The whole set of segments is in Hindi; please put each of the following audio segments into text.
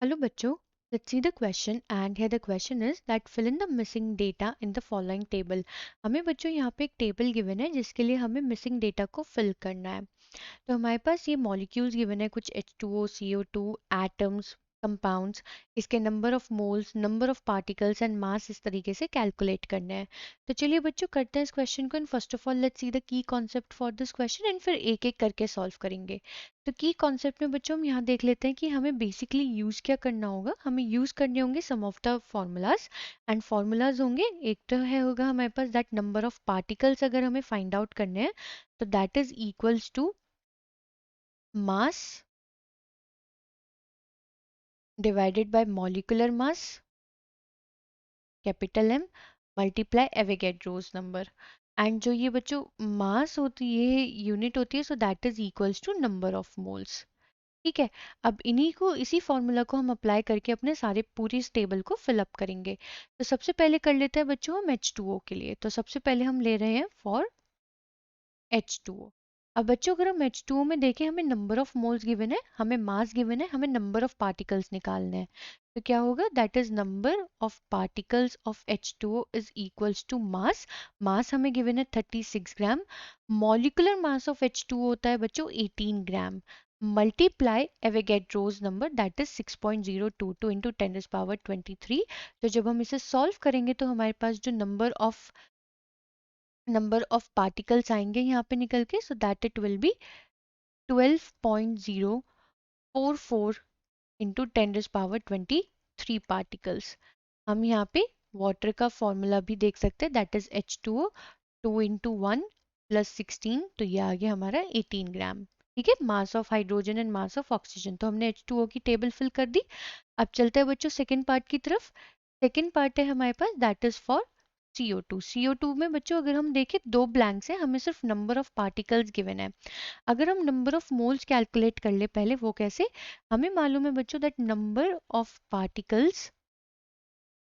Hello बच्चों, let's see the question and here the question is that fill in the missing data in the following table. हमें बच्चों यहाँ पे एक टेबल गिवन है जिसके लिए हमें मिसिंग डेटा को फिल करना है। तो हमारे पास ये मॉलिक्यूल्स गिवन है कुछ H2O, CO2, एटम्स, कंपाउंड्स, इसके number of moles, number of particles and mass इस तरीके से कैलकुलेट करने हैं। तो चलिए बच्चों करते हैं इस क्वेश्चन को and first of all let's see the key concept for this question and फिर एक एक करके सॉल्व करेंगे। तो की कॉन्सेप्ट में बच्चों हम यहाँ देख लेते हैं कि हमें बेसिकली यूज क्या करना होगा। हमें यूज करने होंगे some of the formulas and formulas होंगे एक तो है होगा हमारे पास दैट नंबर ऑफ पार्टिकल्स अगर हमें फाइंड आउट करने हैं तो that is equals to mass divided by molecular mass capital M multiply Avogadro's number and जो ये बच्चों मास होती है यूनिट होती है so that is equals to number of moles. ठीक है, अब इन्हीं को इसी फॉर्मूला को हम अप्लाई करके अपने सारे पूरी इस टेबल को फिल अप करेंगे। तो सबसे पहले कर लेते हैं बच्चों हम H2O के लिए। तो सबसे पहले हम ले रहे हैं फॉर H2O। अब बच्चों अगर हम H2O में देखें हमें नंबर ऑफ मोल्स गिवन है, हमें मास गिवन है, हमें नंबर ऑफ पार्टिकल्स निकालने हैं। तो क्या होगा that is number of particles of H2O is equals to mass. Mass हमें गिवन है 36 ग्राम। मॉलिक्यूलर मास ऑफ H2O होता है बच्चों 18 gram multiply Avogadro's number that is 6.022 into 10⁻23। तो जब हम इसे सॉल्व करेंगे तो हमारे पास जो नंबर ऑफ पार्टिकल्स आएंगे यहाँ पे निकल के so that it will be 12.044 into 10⁻23 particles. हम यहाँ पे वाटर का फॉर्मूला भी देख सकते हैं that is H2O 2 into 1 plus 16 तो ये आ गया हमारा 18 ग्राम। ठीक है, mass of hydrogen and mass of oxygen तो हमने H2O की टेबल फिल कर दी। अब चलते हैं बच्चों सेकेंड पार्ट की तरफ। सेकेंड पार्ट है हमारे पास that is for CO2। CO2 में बच्चों अगर हम देखें दो ब्लैंक्स हैं, हमें सिर्फ नंबर ऑफ पार्टिकल्स गिवन है। अगर हम नंबर ऑफ मोल्स कैलकुलेट कर ले पहले वो कैसे, हमें मालूम है बच्चों दैट नंबर ऑफ पार्टिकल्स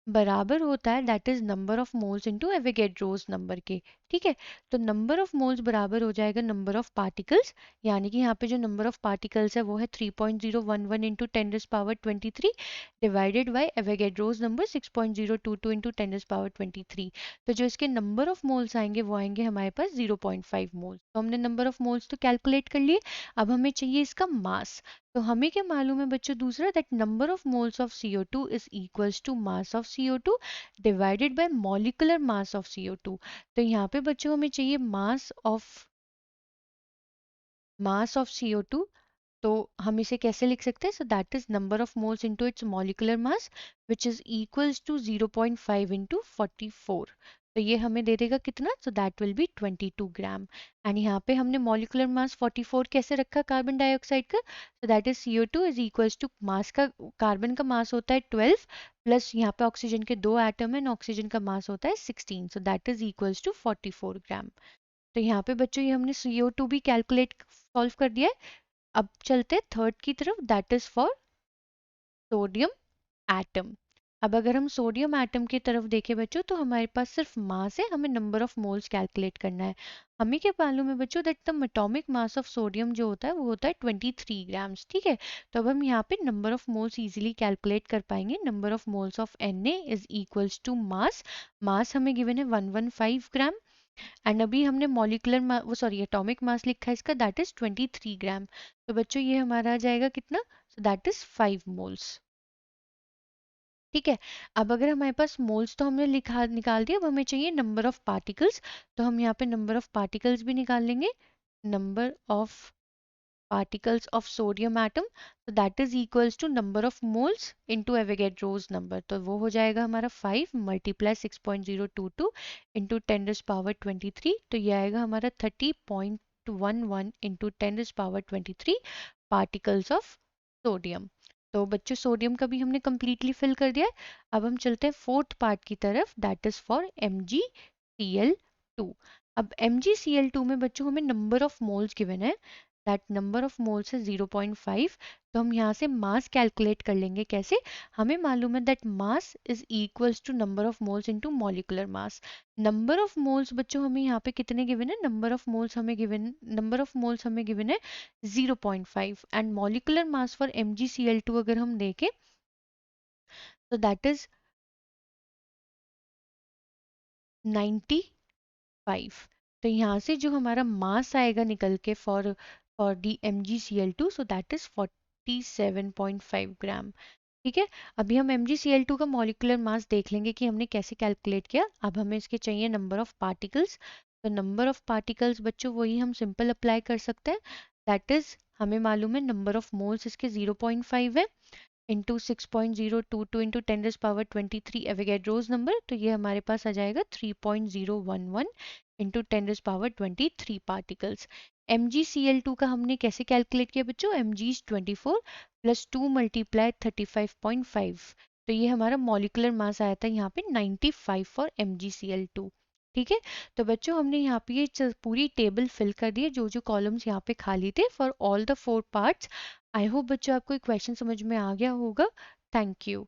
बराबर होता है that is number of moles into Avogadro's number के। ठीक है, तो नंबर ऑफ मोल्स बराबर हो जाएगा नंबर ऑफ पार्टिकल्स, यानी कि यहाँ पे जो नंबर ऑफ पार्टिकल्स है वो है 3.011 into 10⁻23 divided by Avogadro's number 6.022 into 10⁻23। तो जो इसके नंबर ऑफ मोल्स आएंगे वो आएंगे हमारे पास 0.5 मोल्स। तो हमने नंबर ऑफ मोल्स तो कैलकुलेट कर लिए, अब हमें चाहिए इसका मास। तो हमें क्या मालूम है बच्चों दूसरा that number of moles of CO2 is equals to mass of CO2 divided by molecular mass of CO2। तो यहाँ पे बच्चों हमें चाहिए मास ऑफ CO2। तो हम इसे कैसे लिख सकते हैं, so that is number of moles into its molecular mass which is equals to 0.5 into 44। तो ये हमें दे देगा कितना, so that will be 22 gram. And यहाँ पे हमने मॉलिक्यूलर मास 44 कैसे रखा कार्बन डाइऑक्साइड का, so that is CO2 is equals to mass का, कार्बन का मास होता है 12 प्लस यहाँ पे ऑक्सीजन के दो एटम है, ऑक्सीजन का मास होता है 16, so that is equals to 44 gram. तो यहाँ पे बच्चों ये हमने CO2 भी कैलकुलेट सॉल्व कर दिया है। अब चलते हैं थर्ड की तरफ that is for sodium atom. अब अगर हम सोडियम एटम की तरफ देखें बच्चों तो हमारे पास सिर्फ मास है, हमें नंबर ऑफ मोल्स कैलकुलेट करना है। हमें क्या मालूम है बच्चों that the atomic mass of sodium जो होता है वो होता है 23 ग्राम्स। ठीक है, तो अब हम यहाँ पे number of moles easily calculate कर पाएंगे। Number of moles of Na is equals to mass, mass हमें गिवन है 115 ग्राम एंड अभी हमने मॉलिकुलर वो सॉरी एटॉमिक मास लिखा है इसका दैट इज 23 ग्राम। तो बच्चों ये हमारा आ जाएगा कितना, सो दैट इज 5 मोल्स। ठीक है, अब अगर हमारे पास मोल्स तो हमने लिखा निकाल दिया, अब हमें चाहिए नंबर ऑफ पार्टिकल्स। तो हम यहाँ पे नंबर ऑफ पार्टिकल्स भी निकाल लेंगे। Number of particles of sodium atom so that is equals to number of moles into Avogadro's number। तो वो हो जाएगा हमारा 5 मल्टीप्लाई 6.022 इंटू 10⁻23। तो ये आएगा हमारा 30.11 इंटू 10⁻23 पार्टिकल्स ऑफ सोडियम। तो बच्चों सोडियम का भी हमने कंप्लीटली फिल कर दिया है। अब हम चलते हैं फोर्थ पार्ट की तरफ दैट इज फॉर MgCl2। अब MgCl2 में बच्चों हमें नंबर ऑफ मोल्स गिवन है दैट नंबर ऑफ मोल्स है 0.5। तो हम यहाँ से मास कैलकुलेट कर लेंगे कैसे, हमें मालूम है that mass is equals to number of moles into molecular mass. Number of moles बच्चों हमें यहाँ पे कितने गिवन है, नंबर ऑफ मोल्स हमें गिवन है 0.5 and molecular mass for MgCl2 अगर हम देखें So that is 95। तो यहाँ से जो हमारा मास आएगा निकल के for the MgCl2, so that is 47.5 ग्राम। ठीक है। अभी हम MgCl2 का मॉलिक्यूलर मास देख लेंगे कि हमने कैसे कैलकुलेट किया। अब हमें इसके चाहिए नंबर ऑफ पार्टिकल्स। तो नंबर ऑफ पार्टिकल्स बच्चों वही हम सिंपल अप्लाई कर सकते हैं। दैट इज हमें मालूम है नंबर ऑफ मोल्स इसके 0.5 है, इंटू 6.022 इंटू 10⁻23 एवोगैड्रोस नंबर, तो ये हमारे पास आ जाएगा 3.011 इंटू 10⁻23 पार्टिकल्स। MgCl2 का हमने कैसे कैलकुलेट किया बच्चों, mg इज 24 प्लस 2 मल्टीप्लाई 35.5, तो ये हमारा मॉलिकुलर मास आया था यहाँ पे 95 फॉर MgCl2। ठीक है। तो बच्चों हमने यहाँ पे ये पूरी टेबल फिल कर दी है, जो जो कॉलम्स यहाँ पे खाली थे for all the 4 parts. I hope बच्चों आपको क्वेश्चन समझ में आ गया होगा। Thank you.